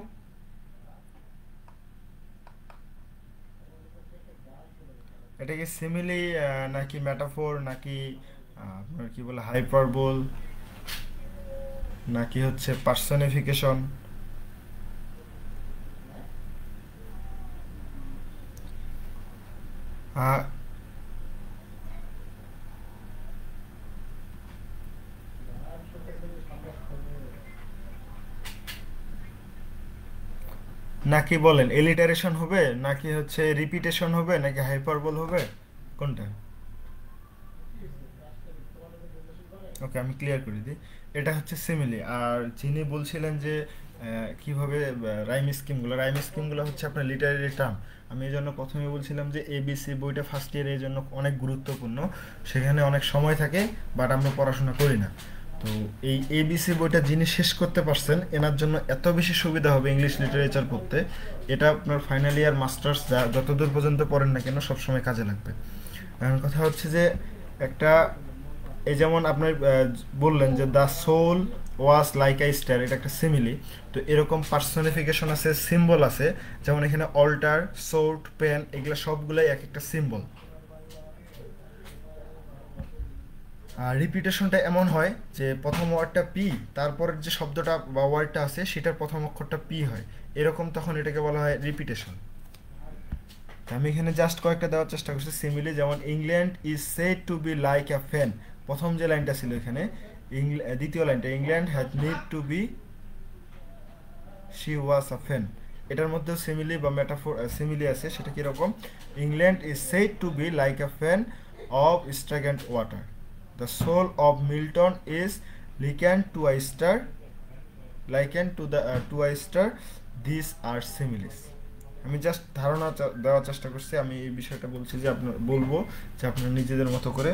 এটা কি সিমিলি, নাকি মেটাফোর, নাকি আপনার কি বলে হাইপারবোল, নাকি হচ্ছে পার্সনিফিকেশন? নাকি বলেন এলিটারেশন হবে, নাকি হচ্ছে রিপিটেশন হবে, নাকি হাইপারবোল হবে, কোনটা? ওকে, আমি ক্লিয়ার করে দিই। এটা হচ্ছে সিমিলি। আর যিনি বলছিলেন যে কিভাবে রাইম স্কিমগুলো হচ্ছে আপনার লিটারেরি টার্ম। আমি এই জন্য প্রথমে বলছিলাম যে এবিসি বইটা ফার্স্ট ইয়ারে এই জন্য অনেক গুরুত্বপূর্ণ, সেখানে অনেক সময় থাকে, বাট আমরা পড়াশোনা করি না। তো এই এবিসি বইটা যিনি শেষ করতে পারছেন, এনার জন্য এত বেশি সুবিধা হবে ইংলিশ লিটারেচার পড়তে। এটা আপনার ফাইনাল ইয়ার মাস্টার্স যতদূর পর্যন্ত পড়েন না কেন সবসময় কাজে লাগবে। এখন কথা হচ্ছে যে একটা, এই যেমন আপনার বললেন যে the soul was like a star, এটা একটা সিমিলি। তো এরকম পার্সনিফিকেশন আছে, সিম্বল আছে, যেমন এখানে অল্টার, সোর্ট, পেন, এগুলো সবগুলাই এক একটা সিম্বল। আর রিপিটেশনটা এমন হয় যে প্রথম ওয়ার্ডটা পি, তারপরের যে শব্দটা বা ওয়ার্ডটা আছে সেটার প্রথম অক্ষরটা পি হয়, এরকম তখন এটাকে বলা হয় রিপিটেশন। আমি এখানে জাস্ট কয়েকটা দেওয়ার চেষ্টা করছি সিমিলি, যেমন England is said to be like a fan, প্রথম যে লাইনটা ছিল এখানে, দ্বিতীয় লাইনটা England had need to be she was a fan, এটার মধ্যেও সিমিলি বা মেটাফোর সিমিলি আছে। সেটা কীরকম? England is said to be like a fan of stagnant water, the soul of Milton is likened to a star, likened to the to a star, these are similes. আমি জাস্ট ধারণা দেওয়ার চেষ্টা করছি, আমি এই বিষয়টা বলছি যে আপনার বলবো যে আপনারা নিজেদের মতো করে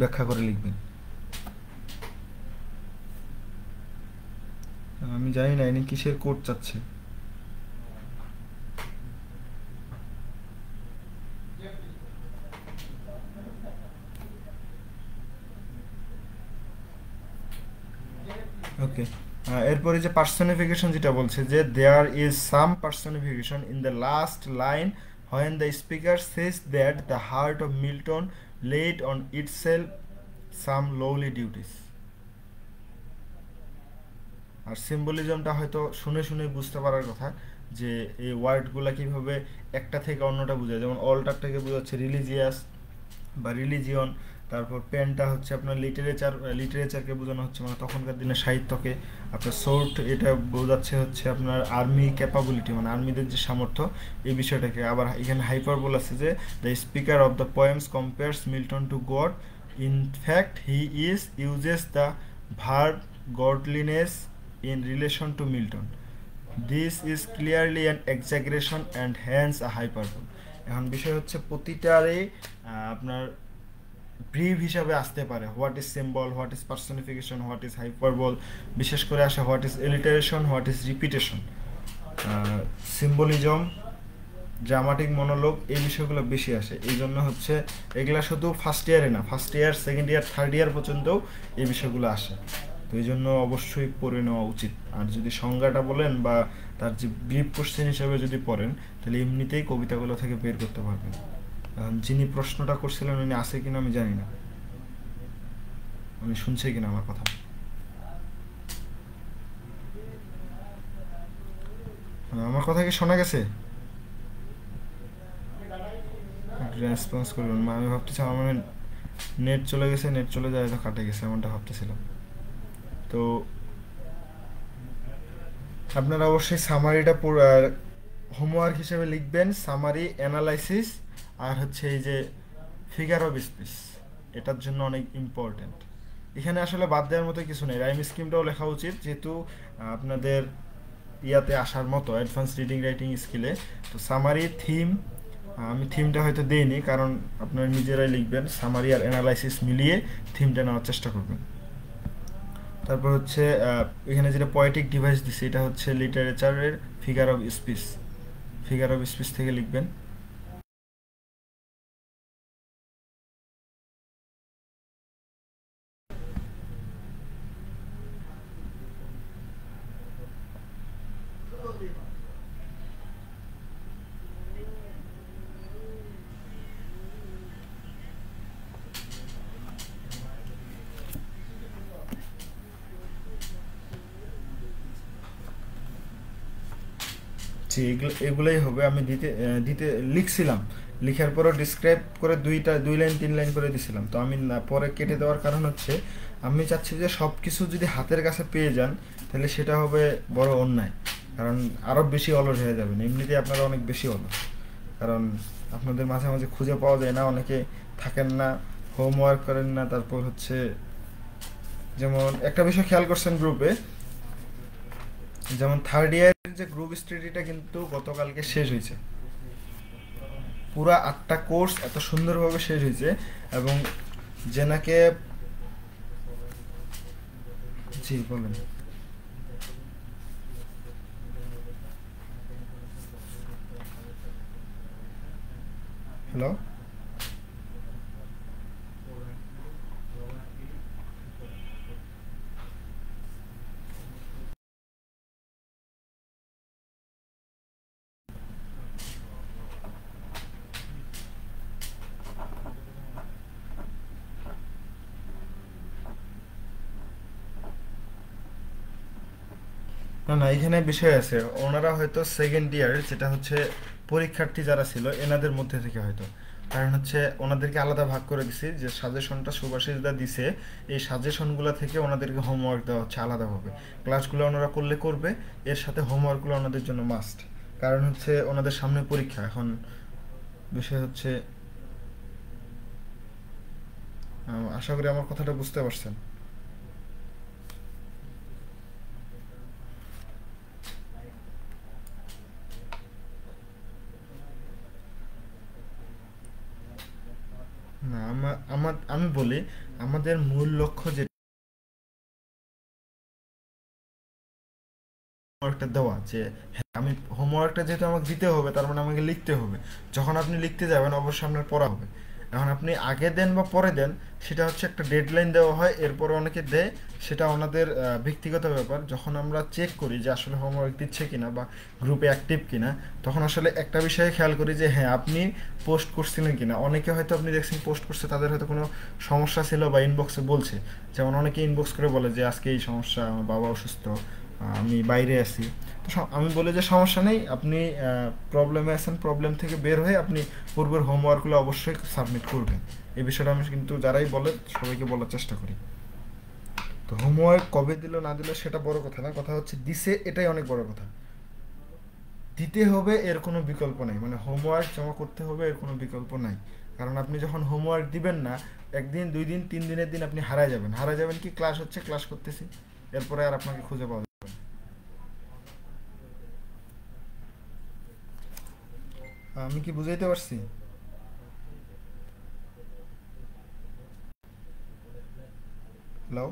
ব্যাখ্যা করে লিখবেন। আমি জানি না ইনি কিসের কোড চাচ্ছে। ওকে, এরপরে যে পার্সনিফিকেশন যেটা বলছে যে there is some personification in the last line when the speaker says that the heart of Milton laid on itself some lowly duties। আর সিম্বলিজমটা হয়তো শুনে শুনে বুঝতে পারার কথা যে এই ওয়ার্ডগুলো কীভাবে একটা থেকে অন্যটা বোঝায়, যেমন অলটার থেকে বোঝাচ্ছে রিলিজিয়াস বা রিলিজিয়ন, তারপর পেনটা হচ্ছে আপনার লিটারেচারকে বোঝানো হচ্ছে, মানে তখনকার দিনে সাহিত্যকে। আপনার সোর্ট এটা বোঝাচ্ছে হচ্ছে আপনার আর্মি ক্যাপাবিলিটি, মানে আর্মিদের যে সামর্থ্য, এই বিষয়টাকে। আবার এখানে হাইপারবোল আছে যে the speaker of the poems compares Milton two god, in fact he is uses the verb godliness in relation to Milton. This is clearly an exaggeration and hence a hyperbole. এখন বিষয় হচ্ছে প্রতিটারে আপনার ব্রিভ হিসাবে আসতে পারে, what is symbol, what is personification, what is hyperbole, বিশেষ করে আসে what is alliteration, what is repetition, symbolism, dramatic monologue, এই বিষয়গুলো বেশি আসে। এই জন্য হচ্ছে এগুলা শুধু ফার্স্ট ইয়ারে না, first year, second year, third year পর্যন্তও এই বিষয়গুলো আসে। তো এই জন্য অবশ্যই পড়ে নেওয়া উচিত। আর যদি সংজ্ঞাটা বলেন বা তার যে ব্রিফ কোশ্চেন হিসেবে যদি পড়েন, তাহলে এমনিতেই কবিতাগুলো থেকে বের করতে পারবেন। যিনি প্রশ্নটা করছিলেন উনি আছে কিনা আমি জানি না, উনি শুনছে কিনা আমার কথা। আমার কথা কি শোনা গেছে? রেসপন্স করবেন। আমি ভাবতেছি আমার মানে নেট চলে গেছে, নেট চলে যায় তো কাটে গেছে, এমনটা ভাবতেছিলাম। তো আপনারা অবশ্যই সামারিটা পুরো হোমওয়ার্ক হিসেবে লিখবেন, সামারি, অ্যানালাইসিস, আর হচ্ছে এই যে ফিগার অফ স্পিচ, এটার জন্য অনেক ইম্পর্ট্যান্ট। এখানে আসলে বাদ দেওয়ার মতো কিছু নেই, রাইম স্কিমটাও লেখা উচিত যেহেতু আপনাদের ইয়াতে আসার মতো অ্যাডভান্স রিডিং রাইটিং স্কিলে। তো সামারি, থিম, আমি থিমটা হয়তো দিইনি কারণ আপনারা নিজেরাই লিখবেন, সামারি আর অ্যানালাইসিস মিলিয়ে থিমটা নেওয়ার চেষ্টা করবেন। তারপর হচ্ছে এখানে যেটা পয়েটিক ডিভাইস দিছে এটা হচ্ছে লিটারেচারের figure of speech, figure of speech থেকে লিখবেন। জি, এগুলোই হবে। আমি দিতে দিতে লিখছিলাম, লিখার পরও ডিসক্রাইব করে দুই লাইন তিন লাইন করে দিছিলাম। তো আমি পরে কেটে দেওয়ার কারণ হচ্ছে আমি চাচ্ছি যে সব কিছু যদি হাতের কাছে পেয়ে যান তাহলে সেটা হবে বড় অন্যায়, কারণ আরও বেশি অলস হয়ে যাবেন। এমনিতেই আপনারা অনেক বেশি অলস, কারণ আপনাদের মাঝে মাঝে খুঁজে পাওয়া যায় না, অনেকে থাকেন না, হোমওয়ার্ক করেন না। তারপর হচ্ছে যেমন একটা বিষয় খেয়াল করছেন গ্রুপে, যেমন থার্ড ইয়ারের যে গ্রুপ স্টাডিটা কিন্তু গতকালকে শেষ হয়েছে, পুরা 8টা কোর্স এত সুন্দরভাবে শেষ হয়েছে। এবং জেনাকে, জি বলেন। হ্যালো। না না, এখানে বিষয় আছে, ওনারা হয়তো সেকেন্ড ইয়ার যেটা হচ্ছে পরীক্ষার্থী যারা ছিল এনাদের মধ্যে থেকে হয়তো, কারণ হচ্ছে ওনাদেরকে আলাদা ভাগ করে দিছি যে সাজেশনটা সুভাষিসদা দিছে, এই সাজেশনগুলো থেকে ওনাদেরকে হোমওয়ার্ক দেওয়া হচ্ছে আলাদাভাবে। ক্লাসগুলো ওনারা করলে করবে, এর সাথে হোমওয়ার্কগুলো ওনাদের জন্য মাস্ট, কারণ হচ্ছে ওনাদের সামনে পরীক্ষা। এখন বিষয় হচ্ছে আশা করি আমার কথাটা বুঝতে পারছেন। না, আমি বলি আমাদের মূল লক্ষ্য যে হোমওয়ার্কটা দেওয়া, যে হ্যাঁ আমি হোমওয়ার্কটা যেহেতু আমাকে দিতে হবে তার মানে আমাকে লিখতে হবে। যখন আপনি লিখতে যাবেন অবশ্যই আপনার পড়া হবে। এখন আপনি আগে দেন বা পরে দেন সেটা হচ্ছে একটা ডেডলাইন দেওয়া হয়, এরপরে অনেকে দেয়, সেটা ওনাদের ব্যক্তিগত ব্যাপার। যখন আমরা চেক করি যে আসলে হোমওয়ার্ক দিচ্ছে কিনা বা গ্রুপে অ্যাক্টিভ কিনা, তখন আসলে একটা বিষয়ে খেয়াল করি যে হ্যাঁ আপনি পোস্ট করছিলেন কিনা। অনেকে হয়তো আপনি দেখছেন পোস্ট করছে, তাদের হয়তো কোনো সমস্যা ছিল বা ইনবক্সে বলছে, যেমন অনেকে ইনবক্স করে বলে যে আজকে এই সমস্যা, আমার বাবা অসুস্থ, আমি বাইরে আছি। তো আমি বলি যে সমস্যা নেই, আপনি প্রবলেমে আছেন, প্রবলেম থেকে বের হয়ে আপনি পূর্বের হোমওয়ার্কগুলো অবশ্যই সাবমিট করবেন। এই বিষয়টা আমি কিন্তু যারাই বলে সবাইকে বলার চেষ্টা করি। তো হোমওয়ার্ক কবে দিল না দিল সেটা বড় কথা না, কথা হচ্ছে দিছে, এটাই অনেক বড় কথা। দিতে হবে এর কোনো বিকল্প নাই, মানে হোমওয়ার্ক জমা করতে হবে এর কোনো বিকল্প নাই। কারণ আপনি যখন হোমওয়ার্ক দিবেন না, একদিন দুই দিন তিন দিনের দিন আপনি হারায় যাবেন। হারায় যাবেন কি, ক্লাস হচ্ছে ক্লাস করতেছি, এরপরে আর আপনাকে খুঁজে পাওয়া যাবে না। আমি কি বুঝাইতে পারছি? লাও